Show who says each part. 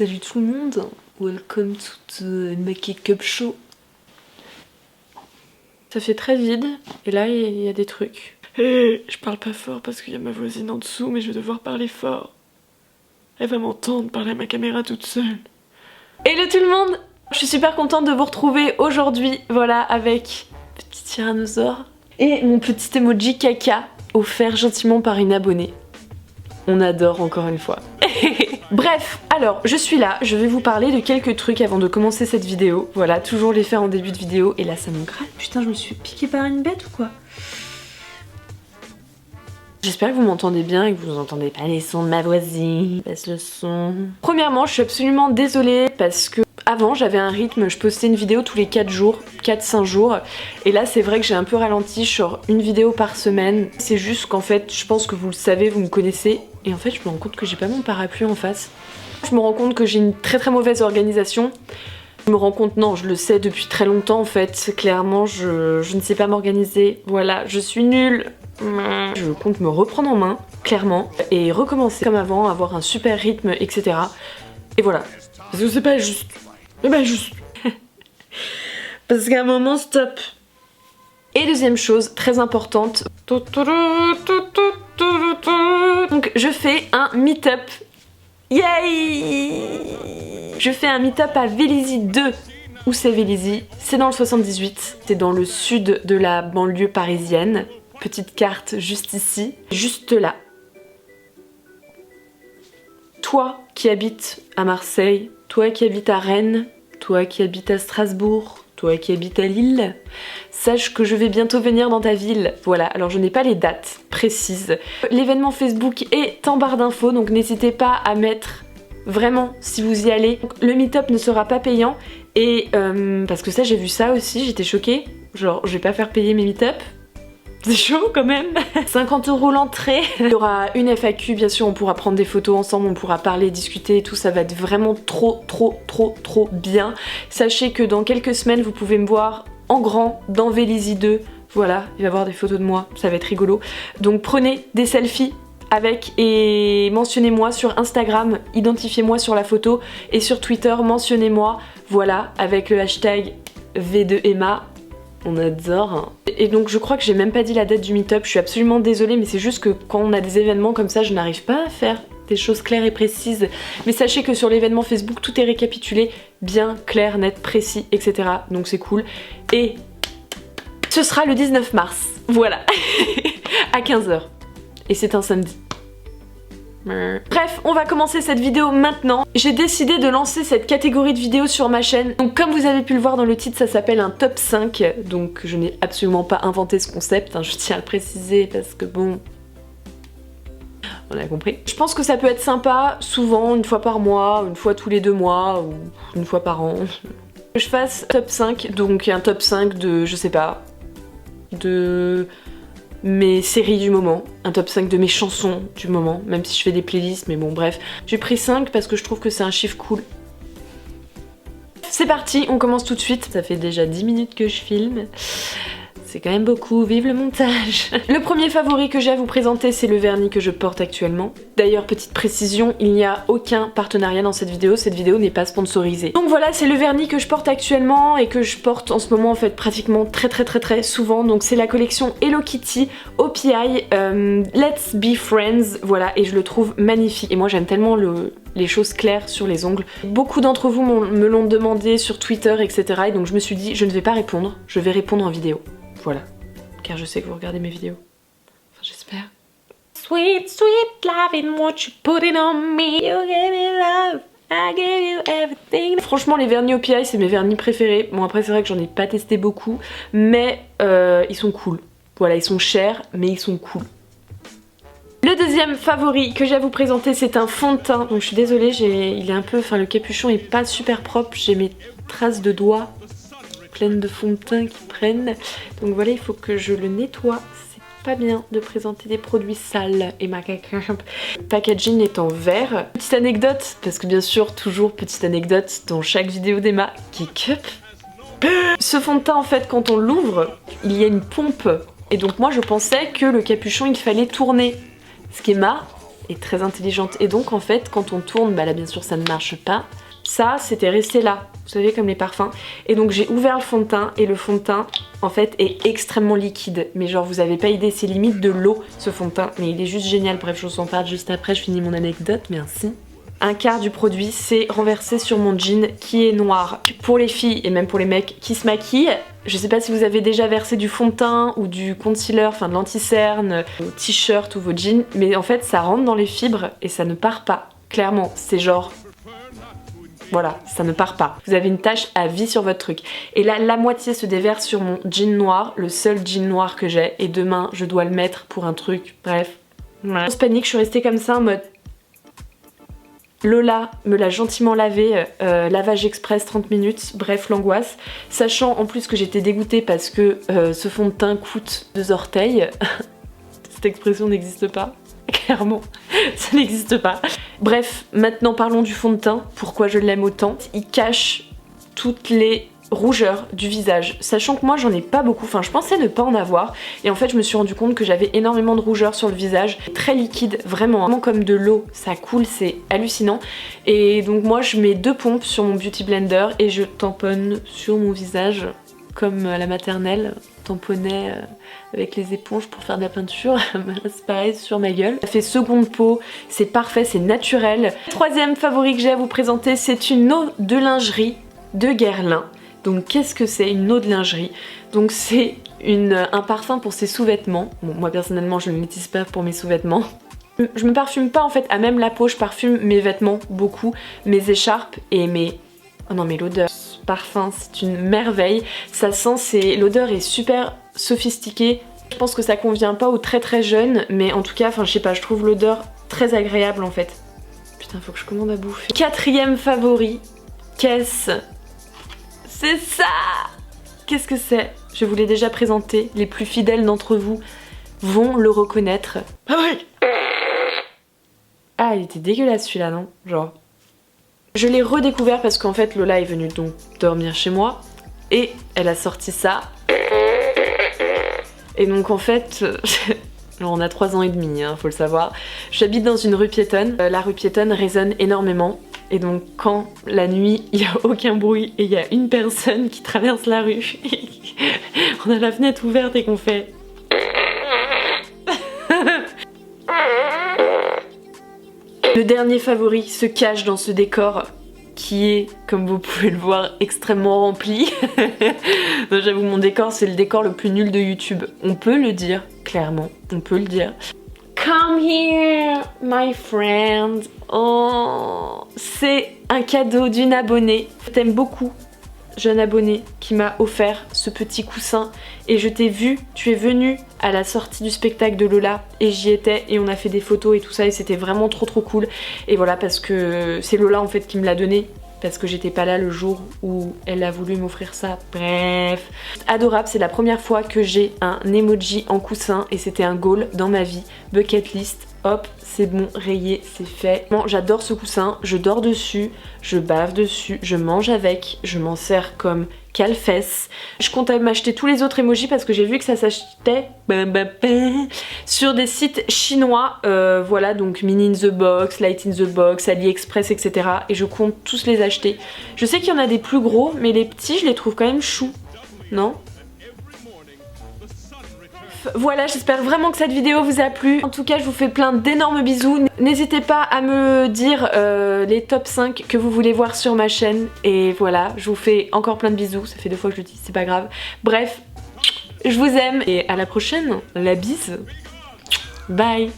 Speaker 1: Salut tout le monde, welcome to the Make-up Show. Ça fait très vide, et là il y a des trucs. Et je parle pas fort parce qu'il y a ma voisine en dessous, mais je vais devoir parler fort. Elle va m'entendre parler à ma caméra toute seule. Hello tout le monde! Je suis super contente de vous retrouver aujourd'hui, voilà, avec petit tyrannosaure et mon petit emoji caca offert gentiment par une abonnée. On adore encore une fois. Bref, alors je suis là, je vais vous parler de quelques trucs avant de commencer cette vidéo. Voilà, toujours les faire en début de vidéo. Et là ça me gratte. Putain, je me suis piquée par une bête ou quoi? J'espère que vous m'entendez bien et que vous n'entendez pas les sons de ma voisine. Baisse le son. Premièrement, je suis absolument désolée parce que avant j'avais un rythme, je postais une vidéo tous les 4 jours, 4-5 jours. Et là c'est vrai que j'ai un peu ralenti, je sors une vidéo par semaine. C'est juste qu'en fait, je pense que vous le savez, vous me connaissez. Et en fait je me rends compte que j'ai pas mon parapluie en face. Je me rends compte que j'ai une très mauvaise organisation. Je me rends compte, non, je le sais depuis très longtemps en fait. Clairement, je ne sais pas m'organiser. Voilà, je suis nulle. Je compte me reprendre en main, clairement, et recommencer comme avant, avoir un super rythme, etc. Et voilà. Parce que c'est pas juste. C'est pas juste. Parce qu'à un moment, stop. Et deuxième chose, très importante. Donc je fais un meet-up. Yay! Je fais un meet-up à Vélizy 2. Où c'est Vélizy? C'est dans le 78. C'est dans le sud de la banlieue parisienne. Petite carte juste ici, juste là. Toi qui habites à Marseille, toi qui habites à Rennes, toi qui habites à Strasbourg, toi qui habites à Lille, sache que je vais bientôt venir dans ta ville. Voilà, alors je n'ai pas les dates précises. L'événement Facebook est en barre d'infos, donc n'hésitez pas à mettre vraiment si vous y allez. Le meet-up ne sera pas payant et parce que ça j'ai vu ça aussi, j'étais choquée. Genre je vais pas faire payer mes meet-up. C'est chaud quand même. 50 € l'entrée. Il y aura une FAQ, bien sûr, on pourra prendre des photos ensemble, on pourra parler, discuter et tout, ça va être vraiment trop bien. Sachez que dans quelques semaines, vous pouvez me voir en grand dans Vélizy 2. Voilà, il va y avoir des photos de moi, ça va être rigolo. Donc prenez des selfies avec et mentionnez-moi sur Instagram, identifiez-moi sur la photo et sur Twitter, mentionnez-moi, voilà, avec le hashtag V2Emma. On adore. Et donc je crois que j'ai même pas dit la date du meet-up, je suis absolument désolée, mais c'est juste que quand on a des événements comme ça, je n'arrive pas à faire des choses claires et précises. Mais sachez que sur l'événement Facebook, tout est récapitulé, bien clair, net, précis, etc. Donc c'est cool. Et ce sera le 19 mars, voilà, à 15 h. Et c'est un samedi. Bref, on va commencer cette vidéo maintenant. J'ai décidé de lancer cette catégorie de vidéos sur ma chaîne. Donc comme vous avez pu le voir dans le titre, ça s'appelle un top 5. Donc je n'ai absolument pas inventé ce concept, hein, je tiens à le préciser parce que bon... On a compris. Je pense que ça peut être sympa, souvent, une fois par mois, une fois tous les 2 mois, ou une fois par an. Que je fasse top 5, donc un top 5 de, je sais pas, de... mes séries du moment, un top 5 de mes chansons du moment, même si je fais des playlists, mais bon bref. J'ai pris 5 parce que je trouve que c'est un chiffre cool. C'est parti, on commence tout de suite. Ça fait déjà 10 minutes que je filme. C'est quand même beaucoup, vive le montage. Le premier favori que j'ai à vous présenter, c'est le vernis que je porte actuellement. D'ailleurs, petite précision, il n'y a aucun partenariat dans cette vidéo n'est pas sponsorisée. Donc voilà, c'est le vernis que je porte actuellement et que je porte en ce moment en fait pratiquement très souvent. Donc c'est la collection Hello Kitty OPI Let's Be Friends, voilà, et je le trouve magnifique. Et moi j'aime tellement les choses claires sur les ongles. Beaucoup d'entre vous me l'ont demandé sur Twitter, etc. Et donc je me suis dit, je ne vais pas répondre, je vais répondre en vidéo. Voilà, car je sais que vous regardez mes vidéos. Enfin, j'espère. Sweet, sweet loving, what you putting on me. You gave me love, I gave you everything. Franchement, les vernis OPI, c'est mes vernis préférés. Bon, après, c'est vrai que j'en ai pas testé beaucoup, mais ils sont cool. Voilà, ils sont chers, mais ils sont cool. Le deuxième favori que j'ai à vous présenter, c'est un fond de teint. Donc, je suis désolée, il est un peu... Enfin, le capuchon est pas super propre. J'ai mes traces de doigts pleine de fond de teint qui prennent. Donc voilà, il faut que je le nettoie. C'est pas bien de présenter des produits sales et ma packaging est en verre. Petite anecdote, parce que bien sûr, toujours petite anecdote dans chaque vidéo d'Emma qui cup. Ce fond de teint, en fait, quand on l'ouvre, il y a une pompe. Et donc moi, je pensais que le capuchon, il fallait tourner. Ce qu'Emma est très intelligente. Et donc en fait quand on tourne, bah là bien sûr ça ne marche pas. Ça c'était resté là, vous savez comme les parfums. Et donc j'ai ouvert le fond de teint et le fond de teint en fait est extrêmement liquide. Mais genre vous avez pas idée, c'est limite de l'eau ce fond de teint. Mais il est juste génial, bref je vous en parle juste après, je finis mon anecdote, merci. Un quart du produit c'est renversé sur mon jean qui est noir. Pour les filles et même pour les mecs qui se maquillent, je sais pas si vous avez déjà versé du fond de teint ou du concealer, enfin de l'anti-cerne, vos t-shirts ou vos jeans, mais en fait ça rentre dans les fibres et ça ne part pas. Clairement, c'est genre... Voilà, ça ne part pas. Vous avez une tache à vie sur votre truc. Et là, la moitié se déverse sur mon jean noir, le seul jean noir que j'ai, et demain je dois le mettre pour un truc, bref. Ouais. Je panique, je suis restée comme ça en mode... Lola me l'a gentiment lavé, lavage express 30 minutes, bref l'angoisse. Sachant en plus que j'étais dégoûtée parce que ce fond de teint coûte 2 orteils. Cette expression n'existe pas, clairement, ça n'existe pas. Bref, maintenant parlons du fond de teint, pourquoi je l'aime autant. Il cache toutes les rougeur du visage, sachant que moi j'en ai pas beaucoup, enfin je pensais ne pas en avoir et en fait je me suis rendu compte que j'avais énormément de rougeur sur le visage, très liquide, vraiment comme de l'eau, ça coule, c'est hallucinant. Et donc moi je mets 2 pompes sur mon beauty blender et je tamponne sur mon visage comme à la maternelle, tamponnait avec les éponges pour faire de la peinture. C'est pareil sur ma gueule. Ça fait seconde peau, c'est parfait, c'est naturel. Troisième favori que j'ai à vous présenter, c'est une eau de lingerie de Guerlain. Donc qu'est-ce que c'est une eau de lingerie? Donc c'est un parfum pour ses sous-vêtements. Bon, moi personnellement je ne l'utilise pas pour mes sous-vêtements. Je me parfume pas en fait, à même la peau, je parfume mes vêtements beaucoup, mes écharpes et mes... Oh non mais l'odeur, ce parfum c'est une merveille. Ça sent, l'odeur est super sophistiquée. Je pense que ça convient pas aux très jeunes, mais en tout cas, enfin je sais pas, je trouve l'odeur très agréable en fait. Putain, faut que je commande à bouffer. Quatrième favori, qu'est-ce? C'est ça! Qu'est-ce que c'est? Je vous l'ai déjà présenté, les plus fidèles d'entre vous vont le reconnaître. Ah oui! Ah, il était dégueulasse celui-là, non? Genre... Je l'ai redécouvert parce qu'en fait Lola est venue donc dormir chez moi et elle a sorti ça. Et donc en fait... Alors on a 3 ans et demi, hein, faut le savoir. J'habite dans une rue piétonne. La rue piétonne résonne énormément. Et donc quand la nuit, il n'y a aucun bruit et il y a une personne qui traverse la rue, on a la fenêtre ouverte et qu'on fait... Le dernier favori se cache dans ce décor qui est, comme vous pouvez le voir, extrêmement rempli. J'avoue, mon décor, c'est le décor le plus nul de YouTube. On peut le dire, clairement, on peut le dire. Come here, my friend. Oh, c'est un cadeau d'une abonnée. Je t'aime beaucoup, jeune abonnée, qui m'a offert ce petit coussin. Et je t'ai vu, tu es venue à la sortie du spectacle de Lola et j'y étais et on a fait des photos et tout ça et c'était vraiment trop cool. Et voilà, parce que c'est Lola en fait qui me l'a donné. Parce que j'étais pas là le jour où elle a voulu m'offrir ça. Bref. Adorable, c'est la première fois que j'ai un emoji en coussin et c'était un goal dans ma vie. Bucket list, hop, c'est bon, rayé, c'est fait. Bon, j'adore ce coussin, je dors dessus, je bave dessus, je mange avec, je m'en sers comme cale-fesse. Je compte m'acheter tous les autres emojis parce que j'ai vu que ça s'achetait sur des sites chinois. Voilà, donc Mini in the Box, Light in the Box, AliExpress, etc. Et je compte tous les acheter. Je sais qu'il y en a des plus gros, mais les petits, je les trouve quand même choux. Non ? Voilà, j'espère vraiment que cette vidéo vous a plu. En tout cas, je vous fais plein d'énormes bisous. N'hésitez pas à me dire les top 5 que vous voulez voir sur ma chaîne. Et voilà, je vous fais encore plein de bisous. Ça fait 2 fois que je le dis, c'est pas grave. Bref, je vous aime et à la prochaine. La bise. Bye.